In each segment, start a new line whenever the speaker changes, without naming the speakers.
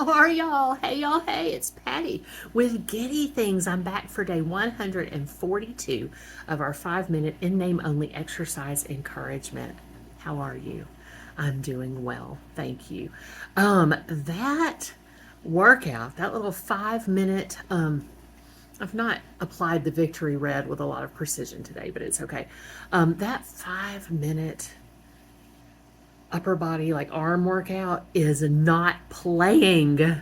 How are y'all? Hey, y'all. Hey, it's Patty with Giddy Things. I'm back for day 142 of our 5-minute in name only exercise encouragement. How are you? I'm doing well. Thank you. That workout, that little 5-minute, I've not applied the victory red with a lot of precision today, but it's okay. That 5-minute upper body, like arm workout, is not playing.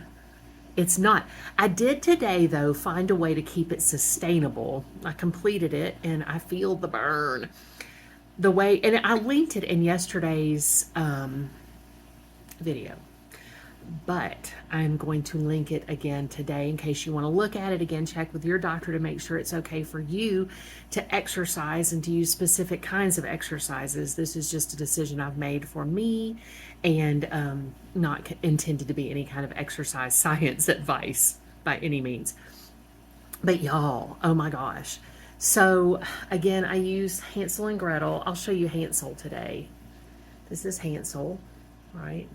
It's not. I did today, though, find a way to keep it sustainable. I completed it and I feel the burn. The way, and I linked it in yesterday's video, but I'm going to link it again today in case you want to look at it again. Check with your doctor to make sure it's okay for you to exercise and to use specific kinds of exercises. This is just a decision I've made for me and not intended to be any kind of exercise science advice by any means. But y'all, oh my gosh. So again, I use Hansel and Gretel. I'll show you Hansel today. This is Hansel, right?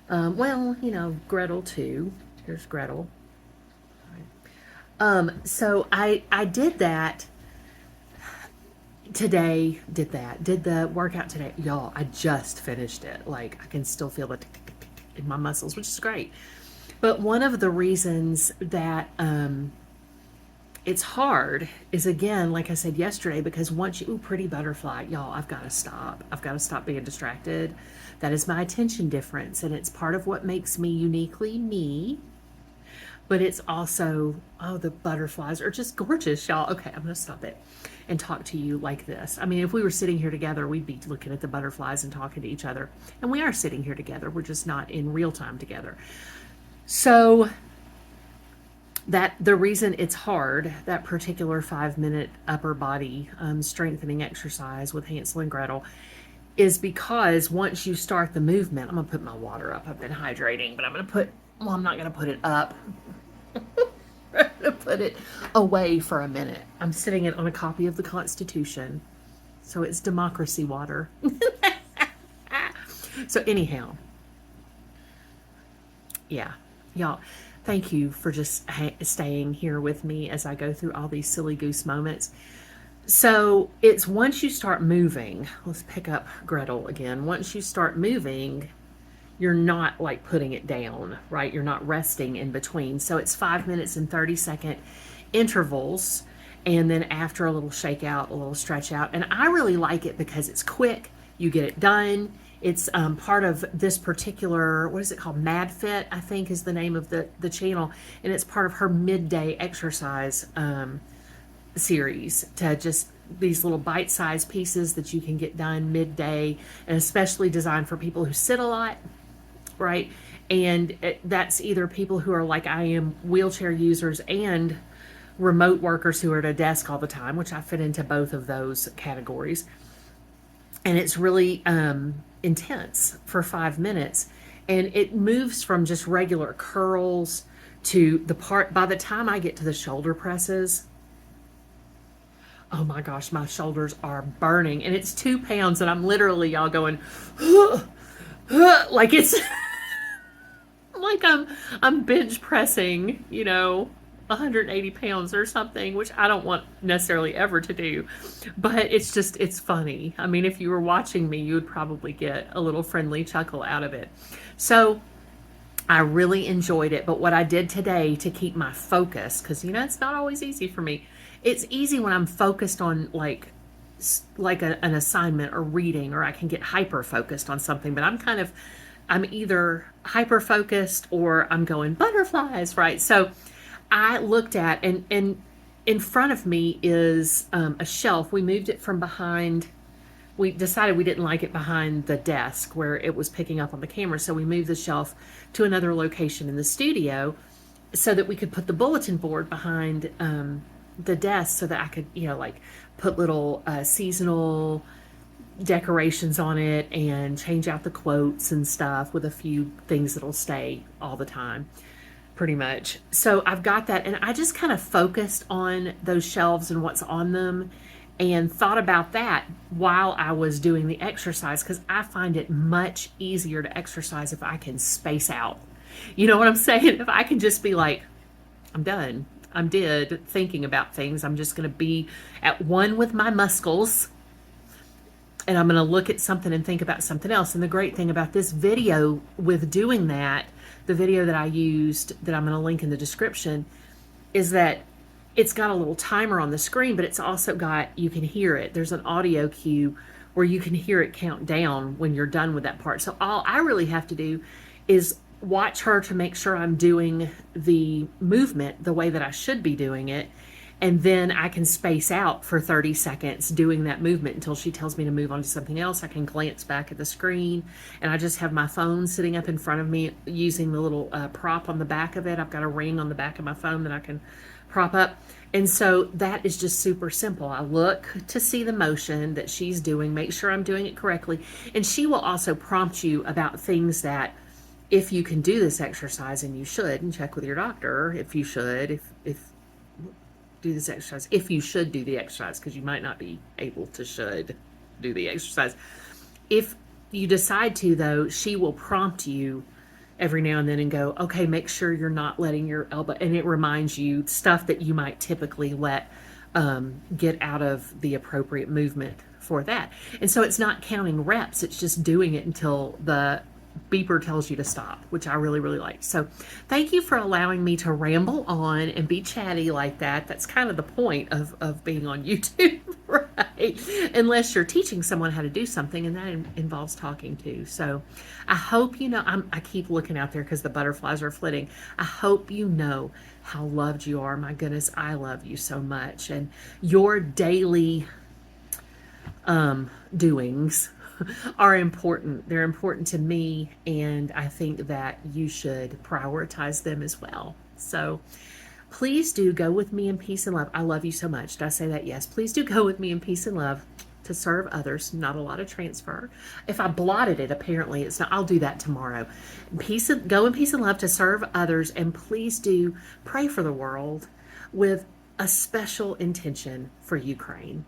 Well, you know, Gretel too. Here's Gretel. So I did that today, did the workout today. Y'all, I just finished it. Like, I can still feel the tick, tick, tick, tick in my muscles, which is great. But one of the reasons that it's hard is, again, like I said yesterday, because once you, ooh, pretty butterfly, y'all, I've got to stop. I've got to stop being distracted. That is my attention difference, and it's part of what makes me uniquely me. But it's also, oh, the butterflies are just gorgeous, y'all. Okay, I'm going to stop it and talk to you like this. I mean, if we were sitting here together, we'd be looking at the butterflies and talking to each other. And we are sitting here together. We're just not in real time together. So that the reason it's hard, that particular 5-minute upper body strengthening exercise with Hansel and Gretel, is because once you start the movement, I'm going to put my water up. I've been hydrating, but I'm going to put, well, I'm not going to put it up. I'm going to put it away for a minute. I'm sitting it on a copy of the Constitution. So it's democracy water. So anyhow, yeah, y'all, thank you for just staying here with me as I go through all these silly goose moments. So it's once you start moving, let's pick up Gretel again. Once you start moving, you're not like putting it down, right? You're not resting in between. So it's 5 minutes and 30-second intervals. And then after a little shake out, a little stretch out. And I really like it because it's quick. You get it done. It's part of this particular, what is it called? Mad Fit, I think is the name of the channel. And it's part of her midday exercise series, to just these little bite-sized pieces that you can get done midday, and especially designed for people who sit a lot, right? And that's either people who are like I am, wheelchair users, and remote workers who are at a desk all the time, which I fit into both of those categories. And it's really intense for 5 minutes, and it moves from just regular curls to the part, by the time I get to the shoulder presses, oh my gosh, my shoulders are burning, and it's 2 pounds, and I'm literally, y'all, going like it's like I'm bench pressing, 180 pounds or something, which I don't want necessarily ever to do, but it's funny. I mean, if you were watching me, you would probably get a little friendly chuckle out of it. So I really enjoyed it. But what I did today to keep my focus, because it's not always easy for me. It's easy when I'm focused on like an assignment or reading, or I can get hyper focused on something, but I'm either hyper focused or I'm going butterflies, right? So I looked at, and in front of me is a shelf. We moved it from behind. We decided we didn't like it behind the desk where it was picking up on the camera. So we moved the shelf to another location in the studio so that we could put the bulletin board behind the desk, so that I could, like put little seasonal decorations on it and change out the quotes and stuff with a few things that'll stay all the time, pretty much. So I've got that, and I just kind of focused on those shelves and what's on them, and thought about that while I was doing the exercise, because I find it much easier to exercise if I can space out. You know what I'm saying? If I can just be like, I'm done. I'm dead thinking about things. I'm just going to be at one with my muscles, and I'm going to look at something and think about something else. And the great thing about this video with doing that, the video that I used that I'm going to link in the description, is that it's got a little timer on the screen, but it's also got, you can hear it. There's an audio cue where you can hear it count down when you're done with that part. So all I really have to do is watch her to make sure I'm doing the movement the way that I should be doing it. And then I can space out for 30 seconds doing that movement until she tells me to move on to something else. I can glance back at the screen, and I just have my phone sitting up in front of me using the little prop on the back of it. I've got a ring on the back of my phone that I can prop up. And so that is just super simple. I look to see the motion that she's doing, make sure I'm doing it correctly. And she will also prompt you about things that, if you can do this exercise, and you should, and check with your doctor if you should, if do this exercise, if you should do the exercise, because you might not be able to should do the exercise. If you decide to, though, she will prompt you every now and then and go, okay, make sure you're not letting your elbow, and it reminds you stuff that you might typically let get out of the appropriate movement for that. And so it's not counting reps, it's just doing it until the beeper tells you to stop, which I really, really like. So thank you for allowing me to ramble on and be chatty like that. That's kind of the point of being on YouTube, right? Unless you're teaching someone how to do something, and that involves talking too. So I hope you know, I keep looking out there because the butterflies are flitting. I hope you know how loved you are. My goodness, I love you so much. And your daily doings are important. They're important to me, and I think that you should prioritize them as well. So please do go with me in peace and love. I love you so much. Did I say that? Yes. Please do go with me in peace and love to serve others. Not a lot of transfer. If I blotted it, apparently it's not. I'll do that tomorrow. Go in peace and love to serve others, and please do pray for the world with a special intention for Ukraine.